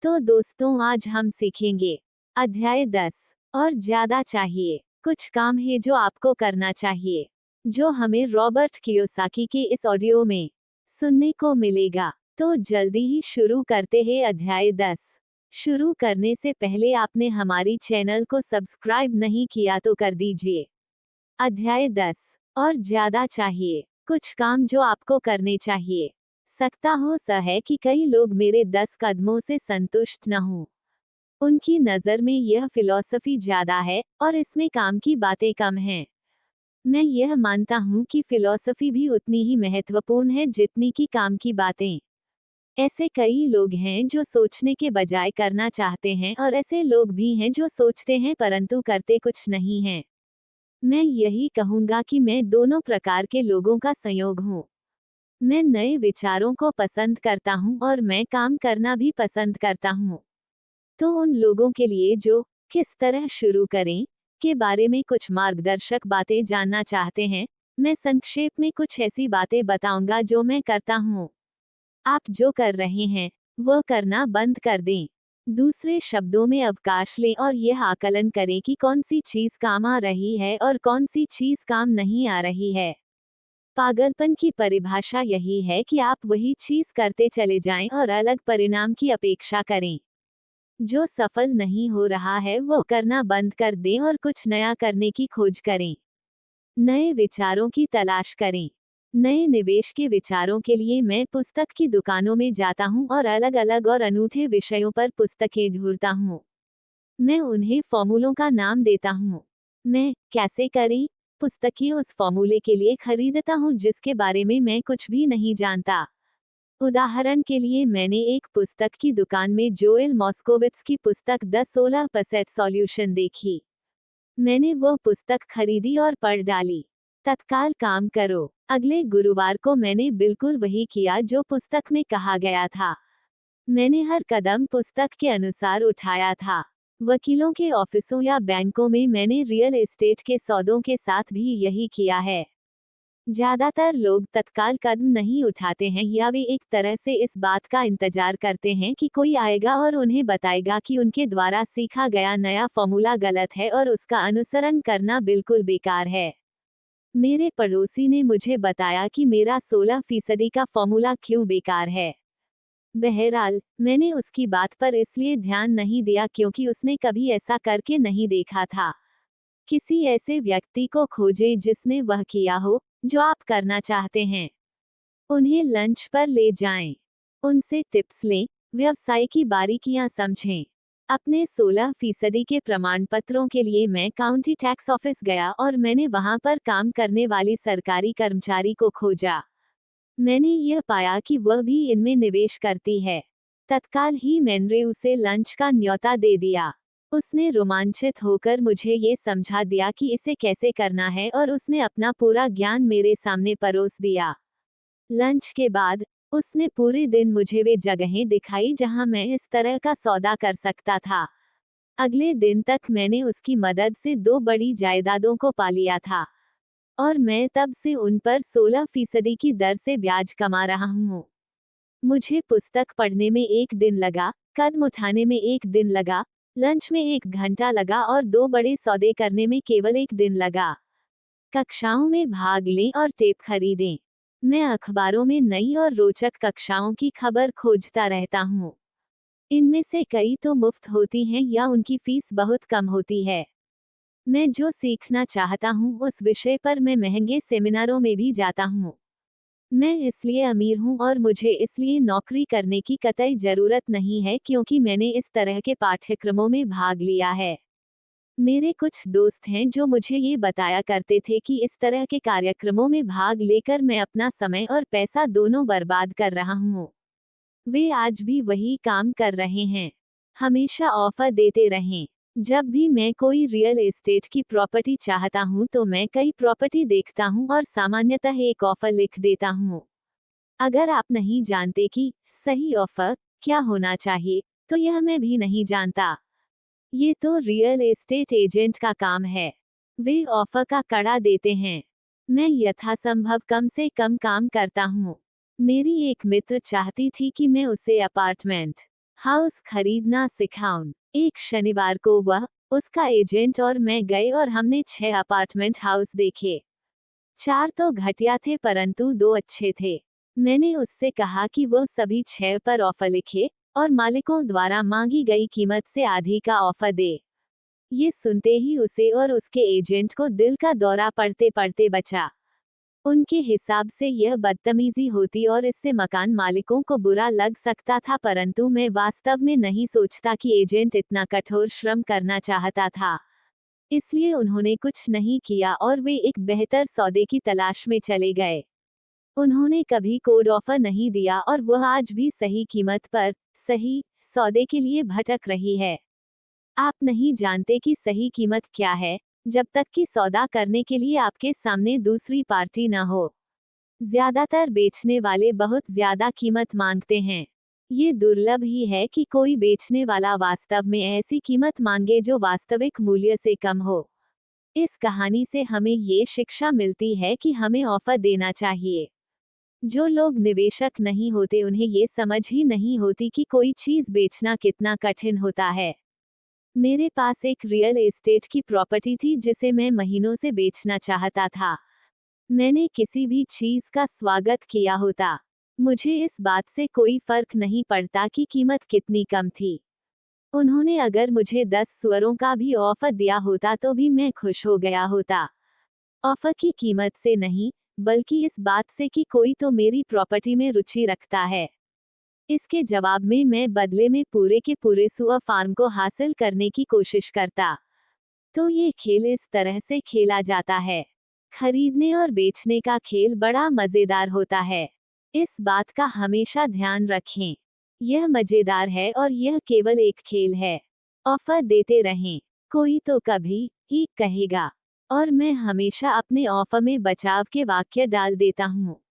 तो दोस्तों आज हम सीखेंगे अध्याय 10 और ज्यादा चाहिए। कुछ काम है जो आपको करना चाहिए, जो हमें रॉबर्ट कियोसाकी के इस ऑडियो में सुनने को मिलेगा। तो जल्दी ही शुरू करते हैं अध्याय 10। शुरू करने से पहले आपने हमारी चैनल को सब्सक्राइब नहीं किया तो कर दीजिए। अध्याय 10 और ज्यादा चाहिए। कुछ काम जो आपको करने चाहिए। सकता हो सा है कि कई लोग मेरे 10 कदमों से संतुष्ट न हों। उनकी नज़र में यह फिलॉसफी ज्यादा है और इसमें काम की बातें कम हैं। मैं यह मानता हूँ कि फिलॉसफी भी उतनी ही महत्वपूर्ण है जितनी कि काम की बातें। ऐसे कई लोग हैं जो सोचने के बजाय करना चाहते हैं और ऐसे लोग भी हैं जो सोचते हैं परंतु करते कुछ नहीं हैं। मैं यही कहूँगा कि मैं दोनों प्रकार के लोगों का संयोग हूँ। मैं नए विचारों को पसंद करता हूँ और मैं काम करना भी पसंद करता हूँ। तो उन लोगों के लिए जो किस तरह शुरू करें के बारे में कुछ मार्गदर्शक बातें जानना चाहते हैं, मैं संक्षेप में कुछ ऐसी बातें बताऊंगा जो मैं करता हूँ। आप जो कर रहे हैं वह करना बंद कर दें। दूसरे शब्दों में अवकाश लें और यह आकलन करें कि कौन सी चीज काम आ रही है और कौन सी चीज काम नहीं आ रही है। पागलपन की परिभाषा यही है कि आप वही चीज करते चले जाएं और अलग परिणाम की अपेक्षा करें। जो सफल नहीं हो रहा है वो करना बंद कर दें और कुछ नया करने की खोज करें। नए विचारों की तलाश करें। नए निवेश के विचारों के लिए मैं पुस्तक की दुकानों में जाता हूं और अलग अलग और अनूठे विषयों पर पुस्तकें ढूंढता हूं। मैं उन्हें फॉर्मूलों का नाम देता हूं। मैं कैसे करें पुस्तकें उस फॉर्मूले के लिए खरीदता हूं जिसके बारे में मैं कुछ भी नहीं जानता। उदाहरण के लिए मैंने एक पुस्तक की दुकान में जोएल मॉस्कोविट्स की पुस्तक द 16% सॉल्यूशन देखी। मैंने वह पुस्तक खरीदी और पढ़ डाली। तत्काल काम करो। अगले गुरुवार को मैंने बिल्कुल वही किया जो पुस्तक में कहा गया था। मैंने हर कदम पुस्तक के अनुसार उठाया था। वकीलों के ऑफिसों या बैंकों में मैंने रियल एस्टेट के सौदों के साथ भी यही किया है। ज्यादातर लोग तत्काल कदम नहीं उठाते हैं या वे एक तरह से इस बात का इंतजार करते हैं कि कोई आएगा और उन्हें बताएगा कि उनके द्वारा सीखा गया नया फॉर्मूला गलत है और उसका अनुसरण करना बिल्कुल बेकार है। मेरे पड़ोसी ने मुझे बताया कि मेरा 16% का फॉर्मूला क्यों बेकार है। बहरहाल मैंने उसकी बात पर इसलिए ध्यान नहीं दिया क्योंकि उसने कभी ऐसा करके नहीं देखा था। किसी ऐसे व्यक्ति को खोजें जिसने वह किया हो जो आप करना चाहते हैं। उन्हें लंच पर ले जाएं। उनसे टिप्स लें, व्यवसाय की बारीकियां समझें। अपने 16% के प्रमाण पत्रों के लिए मैं काउंटी टैक्स ऑफिस गया और मैंने वहां पर काम करने वाली सरकारी कर्मचारी को खोजा। मैंने यह पाया कि वह भी इनमें निवेश करती है। तत्काल ही मैंने उसे लंच का न्योता दे दिया। उसने रोमांचित होकर मुझे ये समझा दिया कि इसे कैसे करना है और उसने अपना पूरा ज्ञान मेरे सामने परोस दिया। लंच के बाद उसने पूरे दिन मुझे वे जगहें दिखाई जहां मैं इस तरह का सौदा कर सकता था। अगले दिन तक मैंने उसकी मदद से 2 बड़ी जायदादों को पा लिया था और मैं तब से उन पर 16% की दर से ब्याज कमा रहा हूँ। मुझे पुस्तक पढ़ने में 1 दिन लगा, कदम उठाने में 1 दिन लगा, लंच में 1 घंटा लगा और 2 बड़े सौदे करने में केवल 1 दिन लगा। कक्षाओं में भाग लें और टेप खरीदें। मैं अखबारों में नई और रोचक कक्षाओं की खबर खोजता रहता हूँ। इनमें से कई तो मुफ्त होती हैं या उनकी फीस बहुत कम होती है। मैं जो सीखना चाहता हूँ उस विषय पर मैं महंगे सेमिनारों में भी जाता हूँ। मैं इसलिए अमीर हूँ और मुझे इसलिए नौकरी करने की कतई जरूरत नहीं है क्योंकि मैंने इस तरह के पाठ्यक्रमों में भाग लिया है। मेरे कुछ दोस्त हैं जो मुझे ये बताया करते थे कि इस तरह के कार्यक्रमों में भाग लेकर मैं अपना समय और पैसा दोनों बर्बाद कर रहा हूँ। वे आज भी वही काम कर रहे हैं। हमेशा ऑफर देते रहें। जब भी मैं कोई रियल एस्टेट की प्रॉपर्टी चाहता हूँ तो मैं कई प्रॉपर्टी देखता हूँ और सामान्यतः एक ऑफर लिख देता हूँ। अगर आप नहीं जानते कि सही ऑफर क्या होना चाहिए, तो यह मैं भी नहीं जानता। ये तो रियल एस्टेट एजेंट का काम है। वे ऑफर का कड़ा देते हैं। मैं यथासंभव कम से कम काम करता हूँ। मेरी एक मित्र चाहती थी कि मैं उसे अपार्टमेंट हाउस खरीदना सिखाऊं। एक शनिवार को वह, उसका एजेंट और मैं गए और हमने 6 अपार्टमेंट हाउस देखे। 4 तो घटिया थे परंतु 2 अच्छे थे। मैंने उससे कहा कि वो सभी 6 पर ऑफर लिखे और मालिकों द्वारा मांगी गई कीमत से आधी का ऑफर दे। ये सुनते ही उसे और उसके एजेंट को दिल का दौरा पड़ते पड़ते बचा। उनके हिसाब से यह बदतमीजी होती और इससे मकान मालिकों को बुरा लग सकता था, परंतु मैं वास्तव में नहीं सोचता कि एजेंट इतना कठोर श्रम करना चाहता था। इसलिए उन्होंने कुछ नहीं किया और वे एक बेहतर सौदे की तलाश में चले गए। उन्होंने कभी कोड ऑफर नहीं दिया और वह आज भी सही कीमत पर, सही सौदे के लिए भटक रही है। आप नहीं जानते कि सही कीमत क्या है, जब तक कि सौदा करने के लिए आपके सामने दूसरी पार्टी न हो। ज्यादातर बेचने वाले बहुत ज्यादा कीमत मांगते हैं। ये दुर्लभ ही है कि कोई बेचने वाला वास्तव में ऐसी कीमत मांगे जो वास्तविक मूल्य से कम हो। इस कहानी से हमें ये शिक्षा मिलती है कि हमें ऑफर देना चाहिए। जो लोग निवेशक नहीं होते उन्हें ये समझ ही नहीं होती कि कोई चीज बेचना कितना कठिन होता है। मेरे पास एक रियल एस्टेट की प्रॉपर्टी थी जिसे मैं महीनों से बेचना चाहता था। मैंने किसी भी चीज का स्वागत किया होता। मुझे इस बात से कोई फर्क नहीं पड़ता कि कीमत कितनी कम थी। उन्होंने अगर मुझे 10 सुअरों का भी ऑफर दिया होता तो भी मैं खुश हो गया होता। ऑफर की कीमत से नहीं, बल्कि इस बात से कि कोई तो मेरी प्रॉपर्टी में रुचि रखता है। इसके जवाब में मैं बदले में पूरे के पूरे सुअर फार्म को हासिल करने की कोशिश करता। तो ये खेल इस तरह से खेला जाता है। खरीदने और बेचने का खेल बड़ा मजेदार होता है। इस बात का हमेशा ध्यान रखें। यह मजेदार है और यह केवल एक खेल है। ऑफर देते रहें। कोई तो कभी ही कहेगा। और मैं हमेशा अपने ऑफर में बचाव के वाक्य डाल देता हूँ।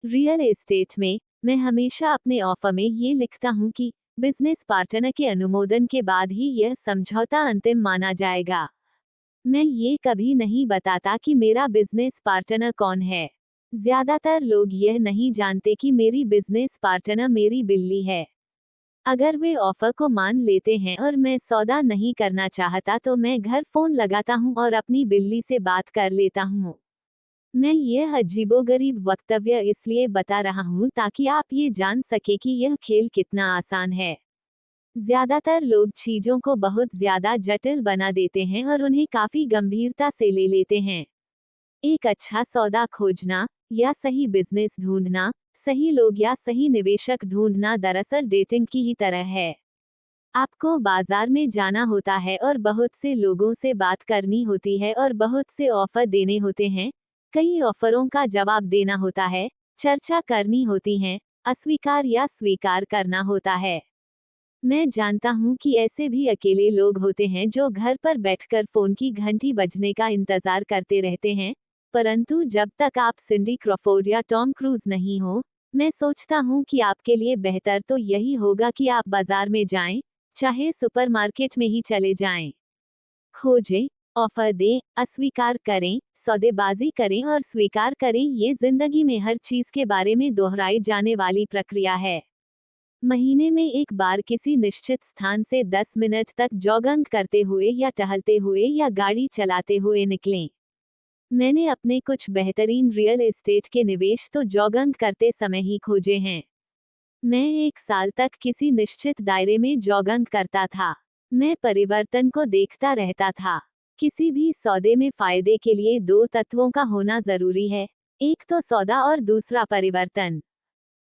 रियल एस्टेट में मैं हमेशा अपने ऑफर में ये लिखता हूँ कि बिजनेस पार्टनर के अनुमोदन के बाद ही यह समझौता अंतिम माना जाएगा। मैं ये कभी नहीं बताता कि मेरा बिजनेस पार्टनर कौन है। ज्यादातर लोग यह नहीं जानते कि मेरी बिजनेस पार्टनर मेरी बिल्ली है। अगर वे ऑफर को मान लेते हैं और मैं सौदा नहीं करना चाहता तो मैं घर फोन लगाता हूँ और अपनी बिल्ली से बात कर लेता हूँ। मैं यह अजीबोगरीब वक्तव्य इसलिए बता रहा हूँ ताकि आप ये जान सके कि यह खेल कितना आसान है। ज्यादातर लोग चीजों को बहुत ज्यादा जटिल बना देते हैं और उन्हें काफी गंभीरता से ले लेते हैं। एक अच्छा सौदा खोजना या सही बिजनेस ढूंढना, सही लोग या सही निवेशक ढूंढना दरअसल डेटिंग की ही तरह है। आपको बाजार में जाना होता है और बहुत से लोगों से बात करनी होती है और बहुत से ऑफर देने होते हैं। कई ऑफरों का जवाब देना होता है, चर्चा करनी होती है, अस्वीकार या स्वीकार करना होता है। मैं जानता हूँ कि ऐसे भी अकेले लोग होते हैं जो घर पर बैठकर फोन की घंटी बजने का इंतजार करते रहते हैं, परंतु जब तक आप सिंडी क्रॉफोर्ड या टॉम क्रूज नहीं हो, मैं सोचता हूँ कि आपके लिए बेहतर तो यही होगा कि आप बाजार में जाएं, चाहे सुपरमार्केट में ही चले जाएं। खोजें, ऑफर दें, अस्वीकार करें, सौदेबाजी करें और स्वीकार करें। ये जिंदगी में हर चीज के बारे में दोहराई जाने वाली प्रक्रिया है। महीने में एक बार किसी निश्चित स्थान से 10 मिनट तक जॉगिंग करते हुए या टहलते हुए या गाड़ी चलाते हुए निकलें। मैंने अपने कुछ बेहतरीन रियल एस्टेट के निवेश तो जॉगिंग करते समय ही खोजे हैं। मैं 1 साल तक किसी निश्चित दायरे में जॉगिंग करता था। मैं परिवर्तन को देखता रहता था। किसी भी सौदे में फायदे के लिए 2 तत्वों का होना जरूरी है, एक तो सौदा और दूसरा परिवर्तन।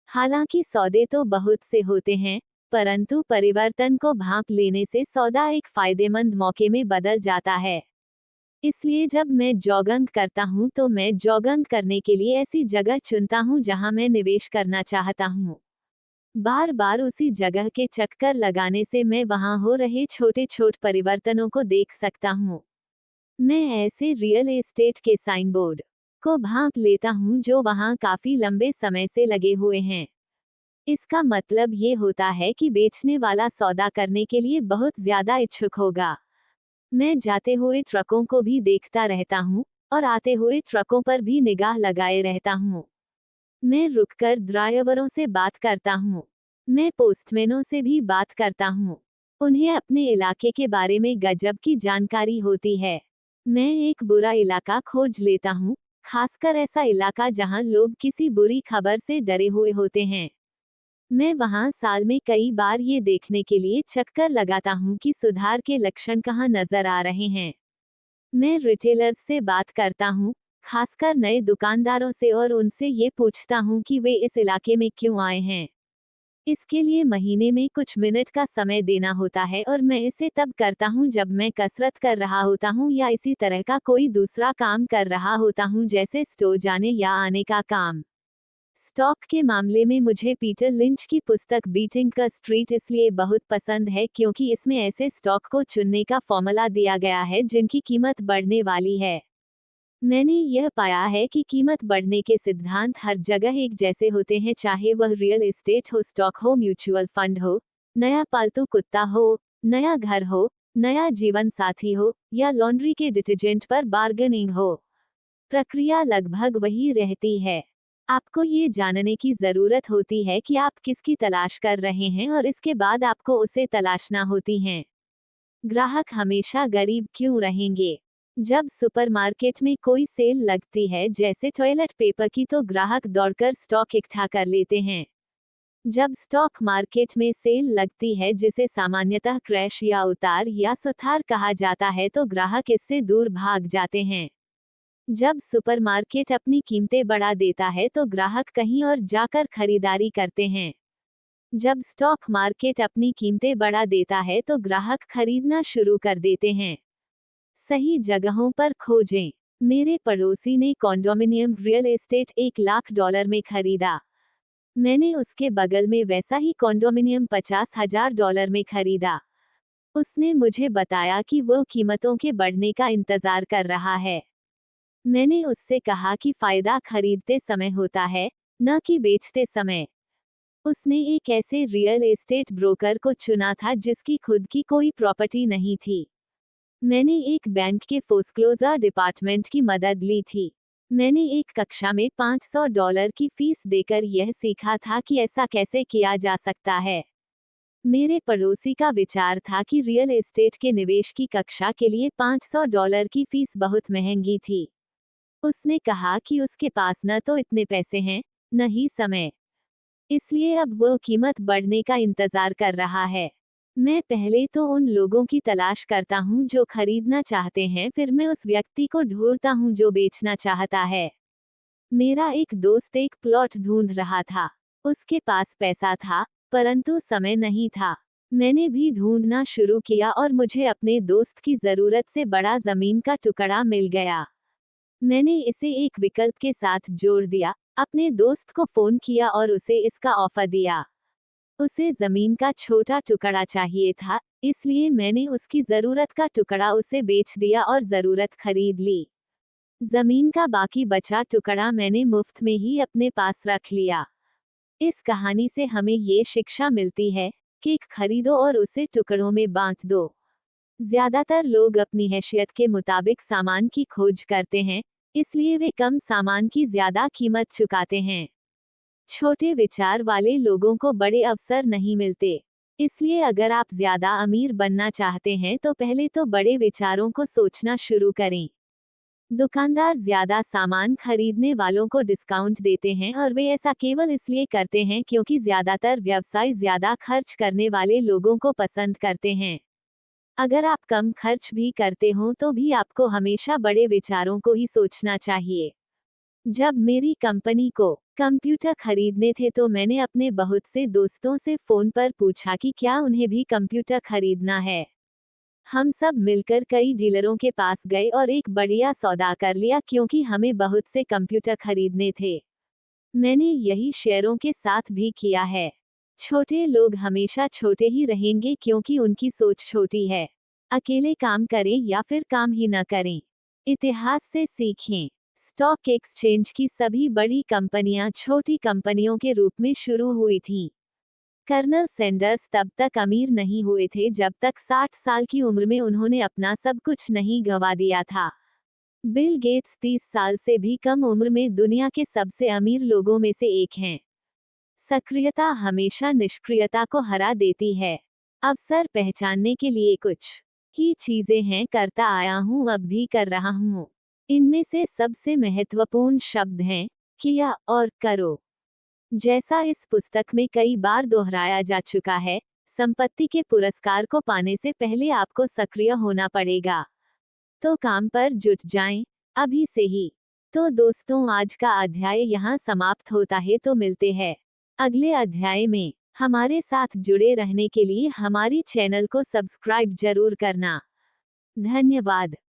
हालांकि सौदे तो बहुत से होते हैं, परंतु परिवर्तन को भांप लेने से सौदा एक फायदेमंद मौके में बदल जाता है। इसलिए जब मैं जॉगिंग करता हूँ तो मैं जॉगिंग करने के लिए ऐसी जगह चुनता हूँ जहाँ मैं निवेश करना चाहता हूँ। बार बार उसी जगह के चक्कर लगाने से मैं वहां हो रहे छोटे छोटे परिवर्तनों को देख सकता हूँ। मैं ऐसे रियल एस्टेट के साइन बोर्ड को भांप लेता हूँ जो वहां काफी लंबे समय से लगे हुए हैं। इसका मतलब ये होता है कि बेचने वाला सौदा करने के लिए बहुत ज्यादा इच्छुक होगा। मैं जाते हुए ट्रकों को भी देखता रहता हूँ और आते हुए ट्रकों पर भी निगाह लगाए रहता हूँ। मैं रुककर ड्राइवरों से बात करता हूँ। मैं पोस्टमैनों से भी बात करता हूँ। उन्हें अपने इलाके के बारे में गजब की जानकारी होती है। मैं एक बुरा इलाका खोज लेता हूँ, खासकर ऐसा इलाका जहाँ लोग किसी बुरी खबर से डरे हुए होते हैं। मैं वहाँ साल में कई बार ये देखने के लिए चक्कर लगाता हूँ कि सुधार के लक्षण कहाँ नजर आ रहे हैं। मैं रिटेलर्स से बात करता हूँ, खासकर नए दुकानदारों से, और उनसे ये पूछता हूँ कि वे इस इलाके में क्यों आए हैं। इसके लिए महीने में कुछ मिनट का समय देना होता है, और मैं इसे तब करता हूँ जब मैं कसरत कर रहा होता हूँ या इसी तरह का कोई दूसरा काम कर रहा होता हूँ, जैसे स्टोर जाने या आने का काम। स्टॉक के मामले में मुझे पीटर लिंच की पुस्तक बीटिंग द स्ट्रीट इसलिए बहुत पसंद है क्योंकि इसमें ऐसे स्टॉक को चुनने का फॉर्मूला दिया गया है जिनकी कीमत बढ़ने वाली है। मैंने यह पाया है कि कीमत बढ़ने के सिद्धांत हर जगह एक जैसे होते हैं, चाहे वह रियल एस्टेट हो, स्टॉक हो, म्यूचुअल फंड हो, नया पालतू कुत्ता हो, नया घर हो, नया जीवन साथी हो, या लॉन्ड्री के डिटर्जेंट पर बार्गेनिंग हो। प्रक्रिया लगभग वही रहती है। आपको ये जानने की जरूरत होती है कि आप किसकी तलाश कर रहे हैं, और इसके बाद आपको उसे तलाशना होती है। ग्राहक हमेशा गरीब क्यों रहेंगे? जब सुपरमार्केट में कोई सेल लगती है, जैसे टॉयलेट पेपर की, तो ग्राहक दौड़कर स्टॉक इकट्ठा कर लेते हैं। जब स्टॉक मार्केट में सेल लगती है, जिसे सामान्यतः क्रैश या उतार या सुधार कहा जाता है, तो ग्राहक इससे दूर भाग जाते हैं। जब सुपरमार्केट अपनी कीमतें बढ़ा देता है, तो ग्राहक कहीं और जाकर खरीदारी करते हैं। जब स्टॉक मार्केट अपनी कीमतें बढ़ा देता है, तो ग्राहक खरीदना शुरू कर देते हैं। सही जगहों पर खोजें। मेरे पड़ोसी ने कॉन्डोमिनियम रियल एस्टेट $1 लाख में खरीदा। मैंने उसके बगल में वैसा ही कॉन्डोमिनियम $50,000 में खरीदा। उसने मुझे बताया कि वो कीमतों के बढ़ने का इंतजार कर रहा है। मैंने उससे कहा कि फायदा खरीदते समय होता है, न कि बेचते समय। उसने एक ऐसे रियल एस्टेट ब्रोकर को चुना था जिसकी खुद की कोई प्रॉपर्टी नहीं थी। मैंने एक बैंक के फोस्क्लोजर डिपार्टमेंट की मदद ली थी। मैंने एक कक्षा में $500 की फीस देकर यह सीखा था कि ऐसा कैसे किया जा सकता है। मेरे पड़ोसी का विचार था कि रियल एस्टेट के निवेश की कक्षा के लिए $500 की फीस बहुत महंगी थी। उसने कहा कि उसके पास न तो इतने पैसे हैं, न ही समय। इसलिए अब वो कीमत बढ़ने का इंतजार कर रहा है। मैं पहले तो उन लोगों की तलाश करता हूँ जो खरीदना चाहते हैं, फिर मैं उस व्यक्ति को ढूंढता हूँ जो बेचना चाहता है। मेरा एक दोस्त एक प्लॉट ढूंढ रहा था। उसके पास पैसा था, परंतु समय नहीं था। मैंने भी ढूंढना शुरू किया और मुझे अपने दोस्त की जरूरत से बड़ा जमीन का टुकड़ा मिल गया। मैंने इसे एक विकल्प के साथ जोड़ दिया, अपने दोस्त को फोन किया और उसे इसका ऑफर दिया। उसे जमीन का छोटा टुकड़ा चाहिए था, इसलिए मैंने उसकी जरूरत का टुकड़ा उसे बेच दिया और जरूरत खरीद ली। जमीन का बाकी बचा टुकड़ा मैंने मुफ्त में ही अपने पास रख लिया। इस कहानी से हमें ये शिक्षा मिलती है कि खरीदो और उसे टुकड़ों में बांट दो। ज्यादातर लोग अपनी हैसियत के मुताबिक सामान की खोज करते हैं, इसलिए वे कम सामान की ज्यादा कीमत चुकाते हैं। छोटे विचार वाले लोगों को बड़े अवसर नहीं मिलते। इसलिए अगर आप ज्यादा अमीर बनना चाहते हैं तो पहले तो बड़े विचारों को सोचना शुरू करें। दुकानदार ज्यादा सामान खरीदने वालों को डिस्काउंट देते हैं, और वे ऐसा केवल इसलिए करते हैं क्योंकि ज्यादातर व्यवसाय ज्यादा खर्च करने वाले लोगों को पसंद करते हैं। अगर आप कम खर्च भी करते हो तो भी आपको हमेशा बड़े विचारों को ही सोचना चाहिए। जब मेरी कंपनी को कंप्यूटर खरीदने थे तो मैंने अपने बहुत से दोस्तों से फोन पर पूछा कि क्या उन्हें भी कंप्यूटर खरीदना है। हम सब मिलकर कई डीलरों के पास गए और एक बढ़िया सौदा कर लिया क्योंकि हमें बहुत से कंप्यूटर खरीदने थे। मैंने यही शेयरों के साथ भी किया है। छोटे लोग हमेशा छोटे ही रहेंगे क्योंकि उनकी सोच छोटी है। अकेले काम करें या फिर काम ही न करें। इतिहास से सीखें। स्टॉक एक्सचेंज की सभी बड़ी कंपनियां छोटी कंपनियों के रूप में शुरू हुई थीं। कर्नल सैंडर्स तब तक अमीर नहीं हुए थे जब तक 60 साल की उम्र में उन्होंने अपना सब कुछ नहीं गंवा दिया था। बिल गेट्स 30 साल से भी कम उम्र में दुनिया के सबसे अमीर लोगों में से एक हैं। सक्रियता हमेशा निष्क्रियता को हरा देती है। अवसर पहचानने के लिए कुछ ही चीजें हैं करता आया हूँ, अब भी कर रहा हूँ। इनमें से सबसे महत्वपूर्ण शब्द हैं किया और करो। जैसा इस पुस्तक में कई बार दोहराया जा चुका है, संपत्ति के पुरस्कार को पाने से पहले आपको सक्रिय होना पड़ेगा। तो काम पर जुट जाएं, अभी से ही। तो दोस्तों, आज का अध्याय यहाँ समाप्त होता है। तो मिलते हैं अगले अध्याय में। हमारे साथ जुड़े रहने के लिए हमारी चैनल को सब्सक्राइब जरूर करना। धन्यवाद।